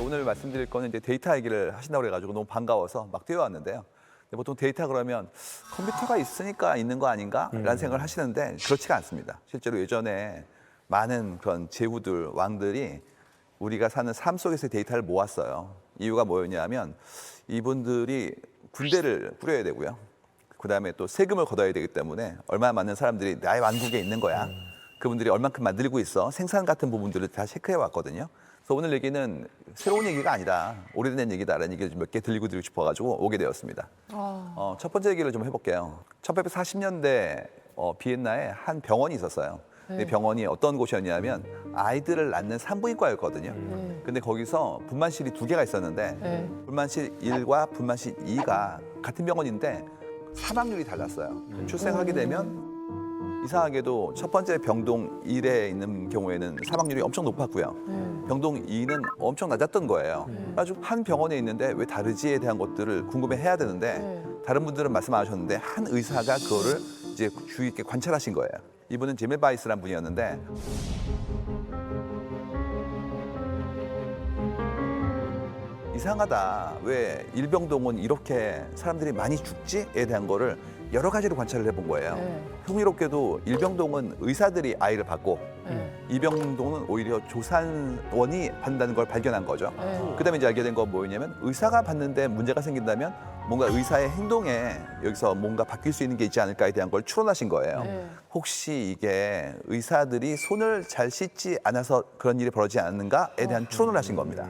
오늘 말씀드릴 거는 이제 데이터 얘기를 하신다고 그래가지고 너무 반가워서 막 뛰어왔는데요. 근데 보통 데이터 그러면 컴퓨터가 있으니까 있는 거 아닌가? 라는 생각을 하시는데 그렇지가 않습니다. 실제로 예전에 많은 그런 제후들, 왕들이 우리가 사는 삶 속에서 데이터를 모았어요. 이유가 뭐였냐면 이분들이 군대를 꾸려야 되고요. 그다음에 또 세금을 걷어야 되기 때문에 얼마나 많은 사람들이 나의 왕국에 있는 거야. 그분들이 얼만큼 만들고 있어. 생산 같은 부분들을 다 체크해 왔거든요. 그래서 오늘 얘기는 새로운 얘기가 아니라 오래된 얘기다라는 얘기를 몇 개 들리고 드리고 싶어가지고 오게 되었습니다. 첫 번째 얘기를 좀 해볼게요. 1840년대 비엔나에 한 병원이 있었어요. 근데 병원이 어떤 곳이었냐면 아이들을 낳는 산부인과였거든요. 근데 거기서 분만실이 2개가 있었는데 분만실 1과 분만실 2가 같은 병원인데 사망률이 달랐어요. 출생하게 되면 이상하게도 첫 번째 병동 1에 있는 경우에는 사망률이 엄청 높았고요. 병동 2는 엄청 낮았던 거예요. 아주 한 병원에 있는데 왜 다르지에 대한 것들을 궁금해해야 되는데 다른 분들은 말씀 안 하셨는데 한 의사가 그거를 이제 주의 있게 관찰하신 거예요. 이분은 제멜바이스라는 분이었는데 이상하다. 왜 일병동은 이렇게 사람들이 많이 죽지?에 대한 거를 여러 가지로 관찰을 해본 거예요. 흥미롭게도 일병동은 의사들이 아이를 받고 이병동은 오히려 조산원이 받는다는 걸 발견한 거죠. 그다음에 이제 알게 된 건 뭐였냐면 의사가 받는데 문제가 생긴다면 뭔가 의사의 행동에 여기서 뭔가 바뀔 수 있는 게 있지 않을까에 대한 걸 추론하신 거예요. 혹시 이게 의사들이 손을 잘 씻지 않아서 그런 일이 벌어지지 않는가에 대한 추론을 하신 겁니다.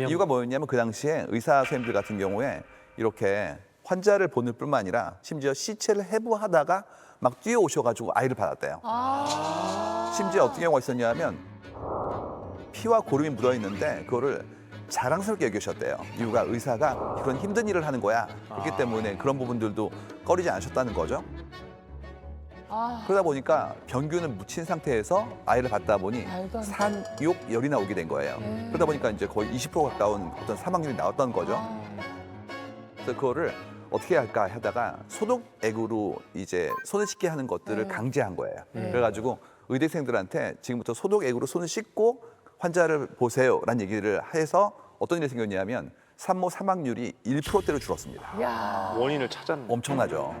이유가 뭐였냐면 그 당시에 의사 선생님들 같은 경우에 이렇게 환자를 보는 뿐만 아니라 심지어 시체를 해부하다가 막 뛰어오셔가지고 아이를 받았대요. 심지어 어떤 경우가 있었냐면 피와 고름이 묻어있는데 그거를 자랑스럽게 여기셨대요. 이유가 의사가 그런 힘든 일을 하는 거야. 그렇기 때문에 그런 부분들도 꺼리지 않으셨다는 거죠. 그러다 보니까 병균을 묻힌 상태에서 아이를 받다 보니 산욕열이 나오게 된 거예요. 그러다 보니까 이제 거의 20% 가까운 어떤 사망률이 나왔던 거죠. 그래서 그거를 어떻게 할까 하다가 소독액으로 이제 손을 씻게 하는 것들을 강제한 거예요. 그래가지고 의대생들한테 지금부터 소독액으로 손을 씻고 환자를 보세요라는 얘기를 해서 어떤 일이 생겼냐면 산모 사망률이 1%대로 줄었습니다. 원인을 찾았네. 엄청나죠.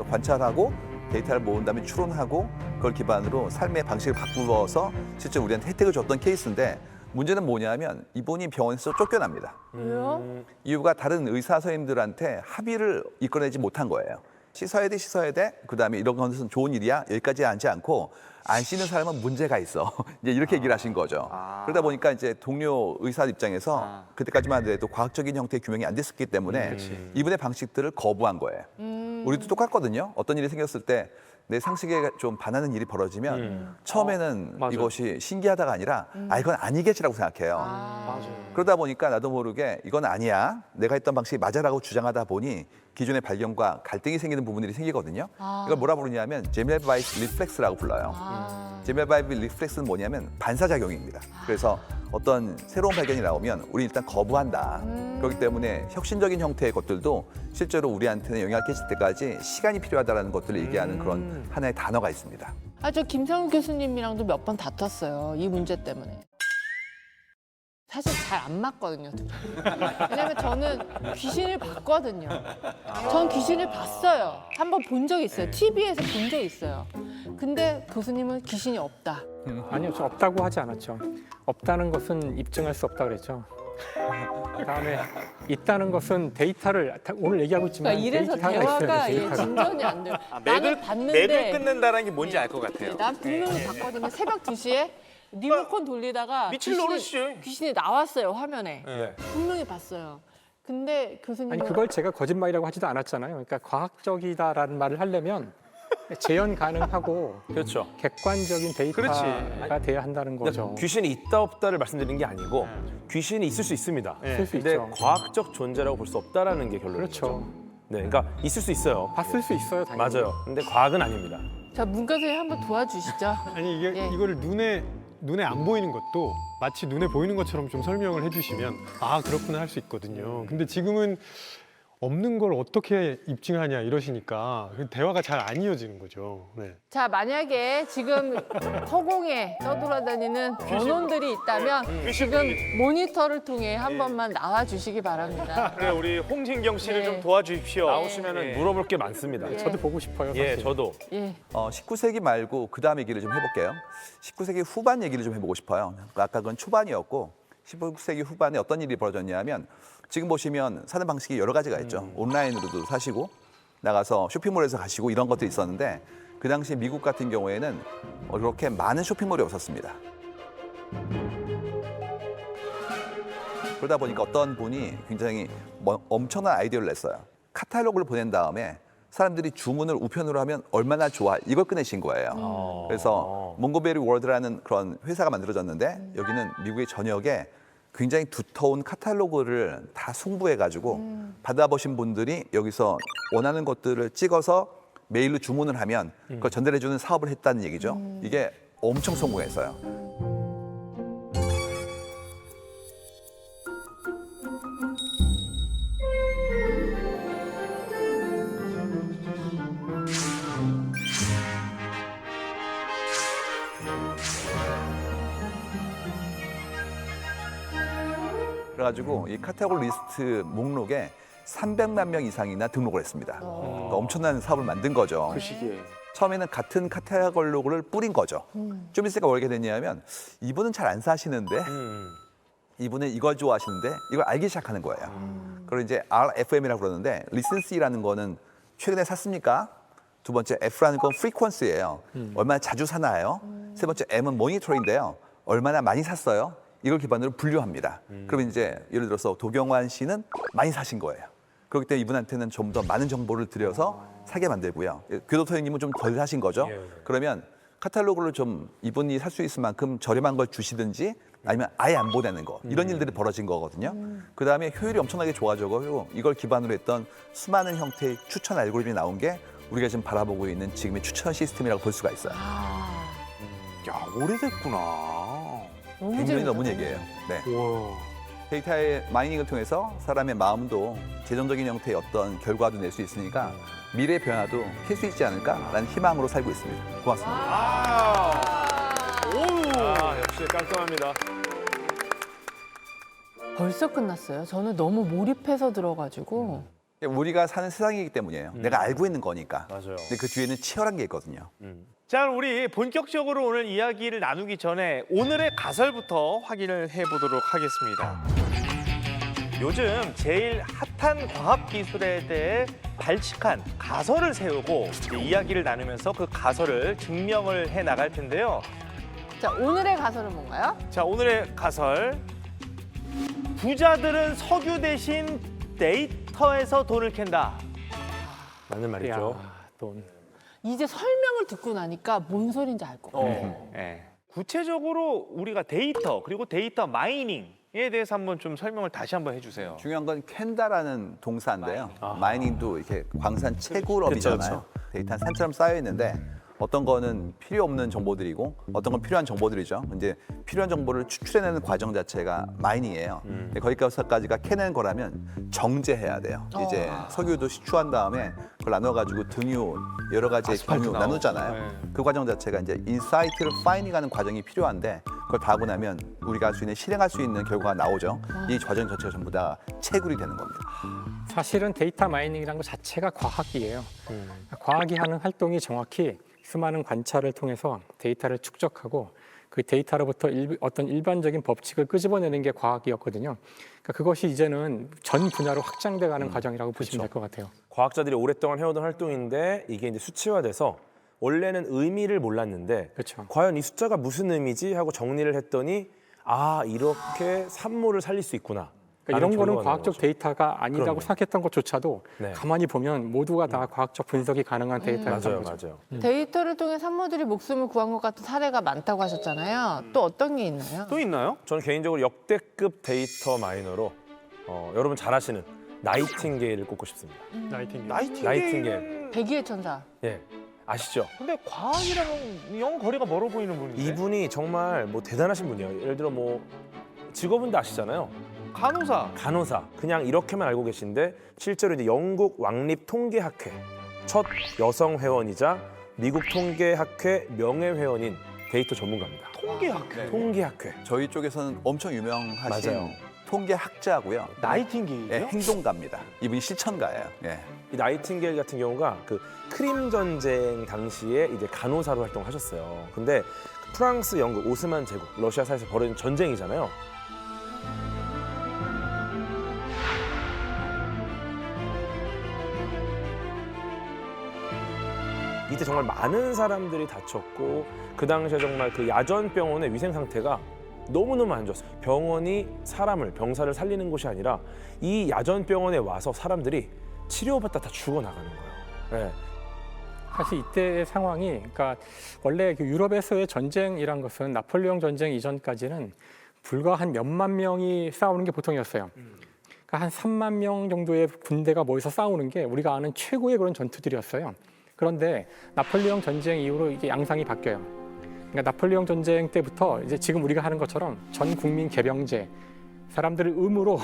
관찰하고 데이터를 모은 다음에 추론하고 그걸 기반으로 삶의 방식을 바꾸어서 실제 우리한테 혜택을 줬던 케이스인데 문제는 뭐냐면 이분이 병원에서 쫓겨납니다. 왜요? 이유가 다른 의사 선생님들한테 합의를 이끌어내지 못한 거예요. 씻어야 돼, 씻어야 돼. 그다음에 이런 것은 좋은 일이야. 여기까지 하지 않고 안 씻는 사람은 문제가 있어. 이제 이렇게 얘기를 하신 거죠. 그러다 보니까 이제 동료 의사 입장에서 그때까지만 해도 과학적인 형태의 규명이 안 됐었기 때문에 이분의 방식들을 거부한 거예요. 우리도 똑같거든요. 어떤 일이 생겼을 때 내 상식에 좀 반하는 일이 벌어지면 처음에는 이것이 신기하다가 아니라 이건 아니겠지라고 생각해요. 그러다 보니까 나도 모르게 이건 아니야. 내가 했던 방식이 맞아라고 주장하다 보니 기존의 발견과 갈등이 생기는 부분들이 생기거든요. 이걸 뭐라 부르냐면 제멜바이스 리플렉스라고 불러요. 제멜바이스 리플렉스는 뭐냐면 반사작용입니다. 그래서 어떤 새로운 발견이 나오면 우리 일단 거부한다. 그렇기 때문에 혁신적인 형태의 것들도 실제로 우리한테는 영향을 끼칠 때까지 시간이 필요하다는 것들을 얘기하는 그런 하나의 단어가 있습니다. 저 김상욱 교수님이랑도 몇 번 다퉜어요. 이 문제 때문에. 사실 잘 안 맞거든요. 왜냐면 저는 귀신을 봤거든요. 전 귀신을 봤어요. 한번 본 적이 있어요. TV에서 본 적이 있어요. 근데 교수님은 귀신이 없다. 아니요, 저 없다고 하지 않았죠. 없다는 것은 입증할 수 없다 그랬죠. 그다음에 있다는 것은 데이터를 오늘 얘기하고 있지만 그러니까 이래서 데이터가 대화가 있어야 돼요, 데이터가. 진전이 안 돼요. 나는 봤는데 맥을 끊는다는 게 뭔지 알 것 같아요. 난 분명히 봤거든요. 새벽 2시에 리모컨 돌리다가 미칠 노릇이죠. 귀신이 나왔어요, 화면에. 네. 분명히 봤어요. 근데 교수님은 아니 그걸 제가 거짓말이라고 하지도 않았잖아요. 그러니까 과학적이다라는 말을 하려면 재현 가능하고 그렇죠. 객관적인 그렇지. 데이터가 돼야 한다는 거죠. 그러니까 귀신이 있다 없다를 말씀드리는 게 아니고 귀신이 있을 수 있습니다. 네. 있을 수 근데 있죠. 과학적 존재라고 볼 수 없다라는 게 결론이죠. 그렇죠. 네, 그러니까 있을 수 있어요. 봤을 수 있어요, 당연히. 맞아요. 근데 과학은 아닙니다. 자, 문과 선생님 한번 도와주시죠. 아니 이게 예. 이거를 눈에 안 보이는 것도 마치 눈에 보이는 것처럼 좀 설명을 해주시면 아 그렇구나 할 수 있거든요. 근데 지금은 없는 걸 어떻게 입증하냐 이러시니까 대화가 잘 안 이어지는 거죠. 네. 자, 만약에 지금 허공에 떠돌아다니는 원혼들이 있다면 지금 모니터를 통해 한 번만 나와 주시기 바랍니다. 그래 우리 홍진경 씨를 네. 좀 도와주십시오. 나오시면은 네. 물어볼 게 많습니다. 예. 저도 보고 싶어요. 예, 사실. 저도. 예. 19세기 말고 그 다음 얘기를 좀 해볼게요. 19세기 후반 얘기를 좀 해보고 싶어요. 아까 그건 초반이었고 19세기 후반에 어떤 일이 벌어졌냐면 지금 보시면 사는 방식이 여러 가지가 있죠. 온라인으로도 사시고 나가서 쇼핑몰에서 가시고 이런 것들이 있었는데 그 당시 미국 같은 경우에는 그렇게 많은 쇼핑몰이 없었습니다. 그러다 보니까 어떤 분이 굉장히 엄청난 아이디어를 냈어요. 카탈로그를 보낸 다음에 사람들이 주문을 우편으로 하면 얼마나 좋아 이걸 꺼내신 거예요. 그래서 몽고베리 월드라는 그런 회사가 만들어졌는데 여기는 미국의 전역에 굉장히 두터운 카탈로그를 다 송부해가지고 받아보신 분들이 여기서 원하는 것들을 찍어서 메일로 주문을 하면 그걸 전달해주는 사업을 했다는 얘기죠. 이게 엄청 성공했어요. 그래가지고 이 카테고리 리스트 목록에 300만 명 이상이나 등록을 했습니다. 그러니까 엄청난 사업을 만든 거죠. 그 시기에. 처음에는 같은 카테고리를 뿌린 거죠. 좀 있으니까 뭐게 됐냐면 이분은 잘 안 사시는데 이분은 이걸 좋아하시는데 이걸 알기 시작하는 거예요. 그리고 이제 RFM이라고 그러는데 리센시라는 거는 최근에 샀습니까? 두 번째 F라는 건 frequency예요. 얼마나 자주 사나요? 세 번째 M은 모니터인데요. 얼마나 많이 샀어요? 이걸 기반으로 분류합니다. 그러면 이제 예를 들어서 도경환 씨는 많이 사신 거예요. 그렇기 때문에 이분한테는 좀 더 많은 정보를 드려서 사게 만들고요. 교도소 형님은 좀 덜 사신 거죠. 그러면 카탈로그를 좀 이분이 살 수 있을 만큼 저렴한 걸 주시든지 아니면 아예 안 보내는 거 이런 일들이 벌어진 거거든요. 그다음에 효율이 엄청나게 좋아져가지고 이걸 기반으로 했던 수많은 형태의 추천 알고리즘이 나온 게 우리가 지금 바라보고 있는 지금의 추천 시스템이라고 볼 수가 있어요. 야 오래됐구나. 너무 100년이 재밌다. 넘은 얘기예요. 네. 와. 데이터의 마이닝을 통해서 사람의 마음도 재정적인 형태의 어떤 결과도 낼 수 있으니까 미래의 변화도 캘 수 있지 않을까라는 희망으로 살고 있습니다. 고맙습니다. 역시 깔끔합니다. 벌써 끝났어요. 저는 너무 몰입해서 들어가지고. 우리가 사는 세상이기 때문이에요. 내가 알고 있는 거니까. 맞아요. 근데 그 뒤에는 치열한 게 있거든요. 자, 우리 본격적으로 오늘 이야기를 나누기 전에 오늘의 가설부터 확인을 해보도록 하겠습니다. 요즘 제일 핫한 과학기술에 대해 발칙한 가설을 세우고 이야기를 나누면서 그 가설을 증명을 해 나갈 텐데요. 자, 오늘의 가설은 뭔가요? 자, 오늘의 가설. 부자들은 석유 대신 데이터에서 돈을 캔다. 맞는 말이죠. 야, 돈. 이제 설명을 듣고 나니까 뭔 소린지 알 것 같아요. 예. 구체적으로 우리가 데이터 그리고 데이터 마이닝에 대해서 한번 좀 설명을 다시 한번 해주세요. 중요한 건 캔다라는 동사인데요. 마이닝도 이렇게 광산 채굴업이잖아요. 그렇죠. 데이터는 산처럼 쌓여 있는데 어떤 거는 필요 없는 정보들이고 어떤 건 필요한 정보들이죠. 이제 필요한 정보를 추출해내는 과정 자체가 마이닝이에요. 근데 거기까지가 캐낸 거라면 정제해야 돼요. 이제 석유도 시추한 다음에 그걸 나눠가지고 등유 여러 가지의 경유 나누잖아요. 그 과정 자체가 이제 인사이트를 파이닝하는 과정이 필요한데 그걸 다 하고 나면 우리가 할 수 있는 실행할 수 있는 결과가 나오죠. 이 과정 자체가 전부 다 채굴이 되는 겁니다. 사실은 데이터 마이닝이라는 것 자체가 과학이에요. 과학이 하는 활동이 정확히 수많은 관찰을 통해서 데이터를 축적하고 그 데이터로부터 어떤 일반적인 법칙을 끄집어내는 게 과학이었거든요. 그러니까 그것이 이제는 전 분야로 확장돼가는 과정이라고 보시면 될 것 같아요. 과학자들이 오랫동안 해오던 활동인데 이게 이제 수치화돼서 원래는 의미를 몰랐는데 그렇죠. 과연 이 숫자가 무슨 의미지 하고 정리를 했더니 아 이렇게 산모를 살릴 수 있구나. 그러니까 이런 거는 조류가 과학적 나는 거죠. 데이터가 아니라고 그럼요. 생각했던 것조차도 네. 가만히 보면 모두가 다 과학적 분석이 가능한 데이터였던 맞아요, 거죠. 맞아요. 데이터를 통해 산모들이 목숨을 구한 것 같은 사례가 많다고 하셨잖아요. 또 어떤 게 있나요? 또 있나요? 저는 개인적으로 역대급 데이터 마이너로 여러분 잘 아시는 나이팅게일을 꼽고 싶습니다. 나이팅게일. 나이팅게일은 백의의 천사. 예, 아시죠? 근데 과학이랑은 영 거리가 멀어 보이는 분인데. 이분이 정말 뭐 대단하신 분이에요. 예를 들어 뭐 직업은 다 아시잖아요. 간호사. 간호사. 그냥 이렇게만 알고 계신데 실제로 이제 영국 왕립 통계학회 첫 여성 회원이자 미국 통계학회 명예 회원인 데이터 전문가입니다. 통계학회. 네. 통계학회. 저희 쪽에서는 엄청 유명하신 맞아요. 통계학자고요. 나이팅게일이요? 예, 행동가입니다. 이분이 실천가예요. 예. 이 나이팅게일 같은 경우가 그 크림 전쟁 당시에 이제 간호사로 활동하셨어요. 근데 프랑스, 영국, 오스만 제국, 러시아 사이에서 벌어진 전쟁이잖아요. 이때 정말 많은 사람들이 다쳤고 그 당시에 정말 그 야전병원의 위생 상태가 너무너무 안 좋았어요. 병원이 사람을, 병사를 살리는 곳이 아니라 이 야전병원에 와서 사람들이 치료받다 다 죽어나가는 거예요. 네. 사실 이때의 상황이, 그러니까 원래 그 유럽에서의 전쟁이란 것은 나폴레옹 전쟁 이전까지는 불과 한 몇만 명이 싸우는 게 보통이었어요. 그러니까 한 3만 명 정도의 군대가 모여서 싸우는 게 우리가 아는 최고의 그런 전투들이었어요. 그런데 나폴레옹 전쟁 이후로 이게 양상이 바뀌어요. 그러니까 나폴레옹 전쟁 때부터 이제 지금 우리가 하는 것처럼 전 국민 개병제, 사람들을 의무로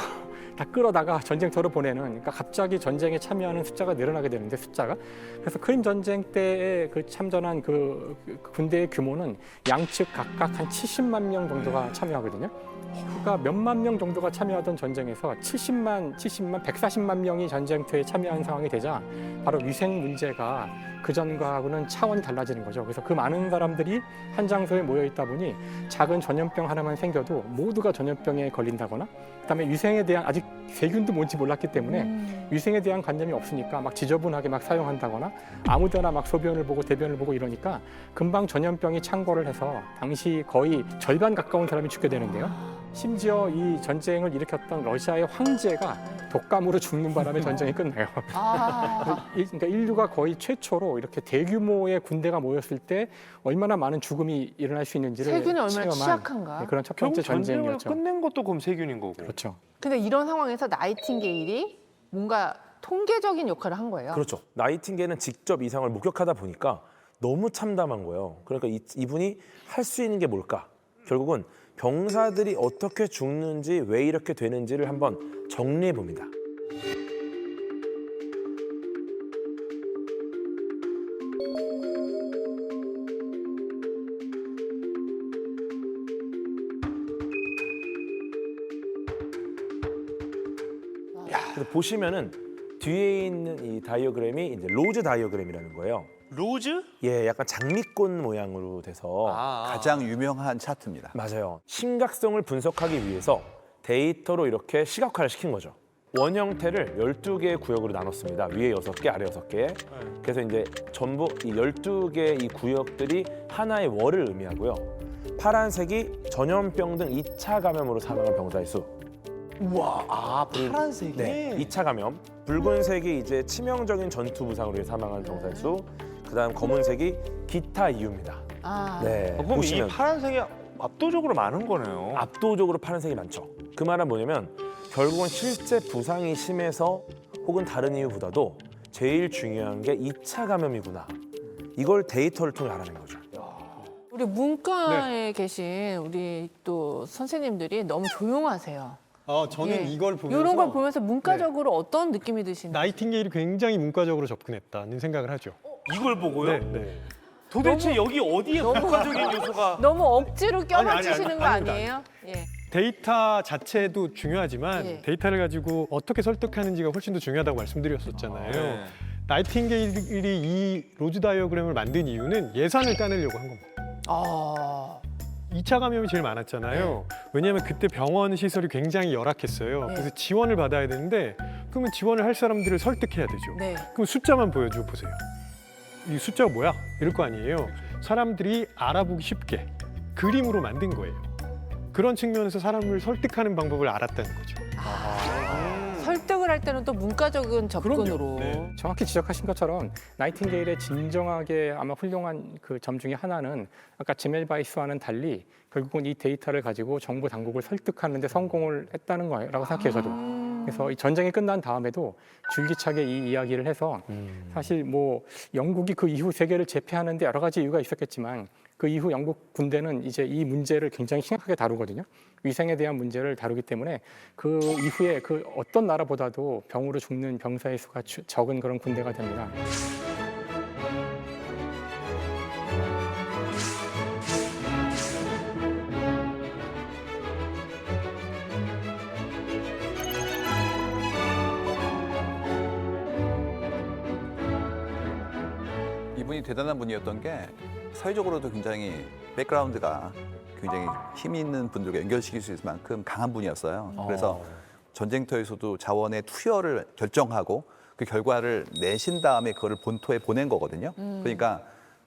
다 끌어다가 전쟁터로 보내는, 그러니까 갑자기 전쟁에 참여하는 숫자가 늘어나게 되는데 숫자가, 그래서 크림 전쟁 때에 그 참전한 그 군대의 규모는 양측 각각 한 70만 명 정도가 참여하거든요. 그러니까 몇만 명 정도가 참여하던 전쟁에서 140만 명이 전쟁터에 참여한 상황이 되자 바로 위생 문제가 그전과는 차원이 달라지는 거죠. 그래서 그 많은 사람들이 한 장소에 모여 있다 보니 작은 전염병 하나만 생겨도 모두가 전염병에 걸린다거나, 그다음에 위생에 대한, 아직 세균도 뭔지 몰랐기 때문에 위생에 대한 관념이 없으니까 막 지저분하게 막 사용한다거나 아무데나 막 소변을 보고 대변을 보고 이러니까 금방 전염병이 창궐을 해서 당시 거의 절반 가까운 사람이 죽게 되는데요. 심지어 이 전쟁을 일으켰던 러시아의 황제가 독감으로 죽는 바람에 전쟁이 끝나요. 아, 그러니까 인류가 거의 최초로 이렇게 대규모의 군대가 모였을 때 얼마나 많은 죽음이 일어날 수 있는지를 세균이 얼마나 체험한, 취약한가. 네, 그런 첫 결국 번째 전쟁을 전쟁이었죠. 끝낸 것도 그럼 세균인 거고. 그렇죠. 근데 이런 상황에서 나이팅게일이 뭔가 통계적인 역할을 한 거예요. 그렇죠. 나이팅게일은 직접 이상을 목격하다 보니까 너무 참담한 거예요. 그러니까 이분이 할 수 있는 게 뭘까? 결국은 병사들이 어떻게 죽는지, 왜 이렇게 되는지를 한번 정리해 봅니다. 그래서 보시면은 뒤에 있는 이 다이어그램이 이제 로즈 다이어그램이라는 거예요. 로즈? 예, 약간 장미꽃 모양으로 돼서 가장 유명한 차트입니다. 맞아요. 심각성을 분석하기 위해서 데이터로 이렇게 시각화를 시킨 거죠. 원 형태를 12개의 구역으로 나눴습니다. 위에 6개, 아래 6개. 그래서 이제 전부 이 12개의 이 구역들이 하나의 월을 의미하고요. 파란색이 전염병 등 2차 감염으로 사망한 병자의 수. 우와, 파란색이? 네, 2차 감염. 붉은색이 이제 치명적인 전투 부상으로 인해 사망한 병자의 수. 그다음 검은색이 기타 이유입니다. 아, 네, 그럼 보시면 이 파란색이 압도적으로 많은 거네요. 압도적으로 파란색이 많죠. 그 말은 뭐냐면 결국은 실제 부상이 심해서 혹은 다른 이유보다도 제일 중요한 게 2차 감염이구나. 이걸 데이터를 통해 알아낸 거죠. 우리 문과에 계신 우리 또 선생님들이 너무 조용하세요. 저는 예. 이걸 보면서 이런 걸 보면서 문과적으로 어떤 느낌이 드시나요? 나이팅게일이 굉장히 문과적으로 접근했다는 생각을 하죠. 이걸 보고요? 네. 도대체 여기 어디에 문과적인 요소가? 너무 억지로 껴맞추시는 아니, 거 아닙니다. 아니에요? 예. 데이터 자체도 중요하지만 예. 데이터를 가지고 어떻게 설득하는지가 훨씬 더 중요하다고 말씀드렸었잖아요. 네. 나이팅게일이 이 로즈 다이어그램을 만든 이유는 예산을 따내려고 한 겁니다. 아, 2차 감염이 제일 많았잖아요. 왜냐하면 그때 병원 시설이 굉장히 열악했어요. 네. 그래서 지원을 받아야 되는데 그러면 지원을 할 사람들을 설득해야 되죠. 네. 그럼 숫자만 보여줘 보세요. 이 숫자가 뭐야? 이럴 거 아니에요. 사람들이 알아보기 쉽게 그림으로 만든 거예요. 그런 측면에서 사람을 설득하는 방법을 알았다는 거죠. 설득을 할 때는 또 문과적인 접근으로. 네. 정확히 지적하신 것처럼 나이팅게일의 진정하게 아마 훌륭한 그 점 중에 하나는 아까 제멜바이스와는 달리 결국은 이 데이터를 가지고 정부 당국을 설득하는 데 성공을 했다는 거라고 생각해요, 저도. 그래서 이 전쟁이 끝난 다음에도 줄기차게 이 이야기를 해서 사실 뭐 영국이 그 이후 세계를 제패하는데 여러 가지 이유가 있었겠지만 그 이후 영국 군대는 이제 이 문제를 굉장히 심각하게 다루거든요. 위생에 대한 문제를 다루기 때문에 그 이후에 그 어떤 나라보다도 병으로 죽는 병사의 수가 적은 그런 군대가 됩니다. 이분이 대단한 분이었던 게 사회적으로도 굉장히 백그라운드가 굉장히 힘 있는 분들과 연결시킬 수 있을 만큼 강한 분이었어요. 그래서 전쟁터에서도 자원의 투여를 결정하고 그 결과를 내신 다음에 그거를 본토에 보낸 거거든요. 그러니까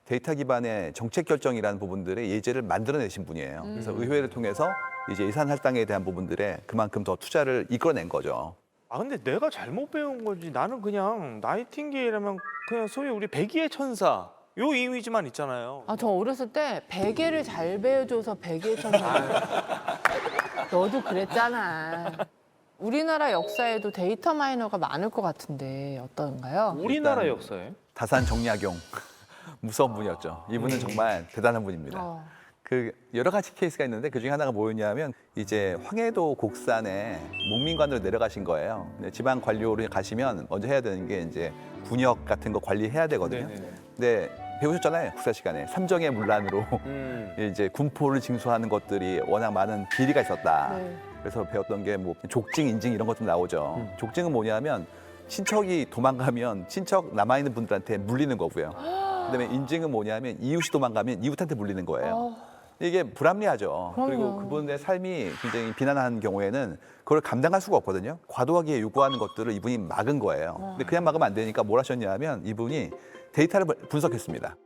데이터 기반의 정책 결정이라는 부분들의 예제를 만들어내신 분이에요. 그래서 의회를 통해서 이제 예산 할당에 대한 부분들에 그만큼 더 투자를 이끌어낸 거죠. 아 근데 내가 잘못 배운 거지. 나는 그냥 나이팅게일하면 그냥 소위 우리 백의의 천사 요 이미지만 있잖아요. 아, 저 어렸을 때 베개를 잘 배워줘서 베개의 천사. 너도 그랬잖아. 우리나라 역사에도 데이터 마이너가 많을 것 같은데 어떤가요? 우리나라 일단 역사에. 다산 정약용 무서운 분이었죠. 이분은 정말 대단한 분입니다. 그 여러 가지 케이스가 있는데 그 중에 하나가 뭐였냐면 이제 황해도 곡산에 목민관으로 내려가신 거예요. 근데 지방 관료로 가시면 먼저 해야 되는 게 이제 군역 같은 거 관리해야 되거든요. 근데 배우셨잖아요. 국사 시간에 삼정의 문란으로 이제 군포를 징수하는 것들이 워낙 많은 비리가 있었다. 네. 그래서 배웠던 게 뭐 족징, 인징 이런 것도 나오죠. 족징은 뭐냐면 친척이 도망가면 친척 남아있는 분들한테 물리는 거고요. 그다음에 인징은 뭐냐면 이웃이 도망가면 이웃한테 물리는 거예요. 이게 불합리하죠. 그리고 그분의 삶이 굉장히 비난한 경우에는 그걸 감당할 수가 없거든요. 과도하게 요구하는 것들을 이분이 막은 거예요. 근데 그냥 막으면 안 되니까 뭘 하셨냐면 이분이 데이터를 분석했습니다.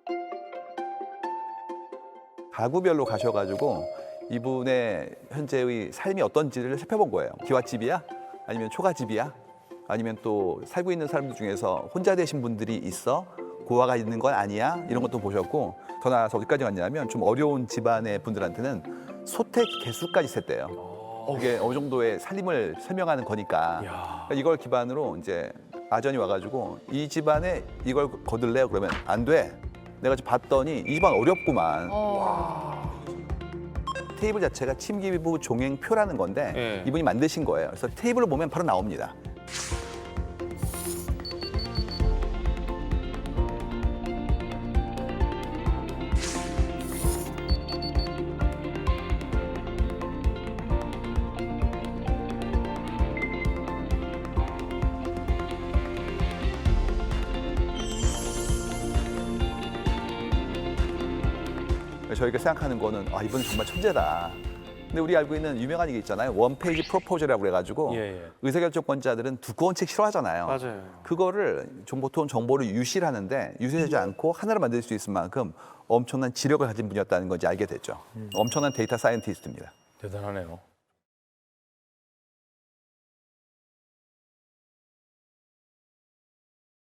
가구별로 가셔가지고 이분의 현재의 삶이 어떤지를 살펴본 거예요. 기와집이야? 아니면 초가집이야? 아니면 또 살고 있는 사람들 중에서 혼자 되신 분들이 있어? 고아가 있는 건 아니야? 이런 것도 보셨고 더 나아가서 어디까지 갔냐면 좀 어려운 집안의 분들한테는 소택 개수까지 셌대요. 그게 어느 정도의 살림을 설명하는 거니까. 그러니까 이걸 기반으로 이제 아전이 와가지고 이 집안에 이걸 거둘래요? 그러면 안 돼. 내가 지금 봤더니 이 집안 어렵구만. 테이블 자체가 침기부 종행표라는 건데 네. 이분이 만드신 거예요. 그래서 테이블을 보면 바로 나옵니다. 저희가 생각하는 거는 아 이분은 정말 천재다. 근데 우리 알고 있는 유명한 얘기 있잖아요. 원페이지 프로포즈라고 그래가지고 의사결정권자들은 두꺼운 책 싫어하잖아요. 맞아요. 그거를 보통 정보를 유실하는데 유실하지 않고 하나를 만들 수 있을 만큼 엄청난 지력을 가진 분이었다는 건지 알게 됐죠. 엄청난 데이터 사이언티스트입니다. 대단하네요.